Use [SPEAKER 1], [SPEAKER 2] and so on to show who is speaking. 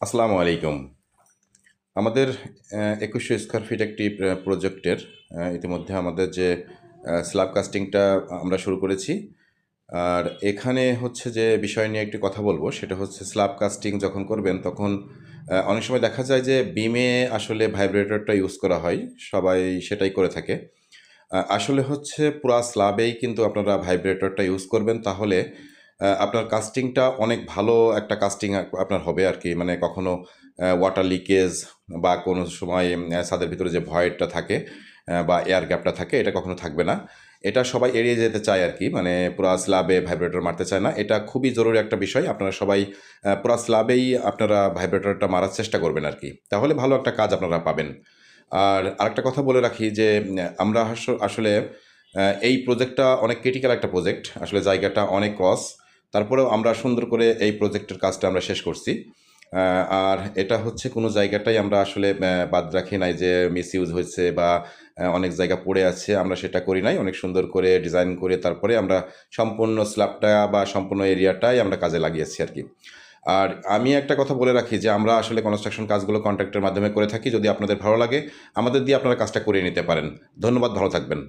[SPEAKER 1] আসসালামু আলাইকুম। আমাদের ২১০০ স্কয়ার ফিট একটি প্রজেক্টের ইতিমধ্যে আমাদের যে স্ল্যাব কাস্টিংটা আমরা শুরু করেছি। আর এখানে হচ্ছে যে বিষয় নিয়ে একটি কথা বলব, সেটা হচ্ছে স্ল্যাব কাস্টিং যখন করবেন তখন অনেক সময় দেখা যায় যে বিমে আসলে ভাইব্রেটরটা ইউজ করা হয়। সবাই সেটাই করে থাকে। আসলে হচ্ছে পুরা স্ল্যাবেই কিন্তু আপনারা ভাইব্রেটরটা ইউজ করবেন, তাহলে আপনার কাস্টিংটা অনেক ভালো একটা কাস্টিং আপনার হবে আরকি। মানে কখনো ওয়াটার লিকেজ বা কোনো সময় ছাদের ভিতরে যে ভয়েডটা থাকে বা এয়ার গ্যাপটা থাকে, এটা কখনো থাকবে না। এটা সবাই এড়িয়ে যেতে চায় আরকি। মানে পুরা স্ল্যাবে ভাইব্রেটর মারতে চায় না। এটা খুবই জরুরি একটা বিষয়। আপনারা সবাই পুরা স্ল্যাবেই আপনারা ভাইব্রেটরটা মারার চেষ্টা করবেন আরকি। তাহলে ভালো একটা কাজ আপনারা পাবেন। আর আরেকটা কথা বলে রাখি যে আমরা আসলে এই প্রজেক্টটা অনেক ক্রিটিক্যাল একটা প্রজেক্ট। আসলে জায়গাটা অনেক ক্রস। তারপরেও আমরা সুন্দর করে এই প্রজেক্টের কাজটা আমরা শেষ করছি। আর এটা হচ্ছে কোনো জায়গাটাই আমরা আসলে বাদ রাখি নাই যে মিসইউজ হয়েছে বা অনেক জায়গা পড়ে আছে, আমরা সেটা করি নাই। অনেক সুন্দর করে ডিজাইন করে তারপরে আমরা সম্পূর্ণ স্ল্যাবটা বা সম্পূর্ণ এরিয়াটাই আমরা কাজে লাগিয়েছি আরকি। আর আমি একটা কথা বলে রাখি যে আমরা আসলে কনস্ট্রাকশন কাজগুলো কন্ট্রাক্টের মাধ্যমে করে থাকি। যদি আপনাদের ভালো লাগে, আমাদের দিয়ে আপনারা কাজটা করিয়ে নিতে পারেন। ধন্যবাদ, ভালো থাকবেন।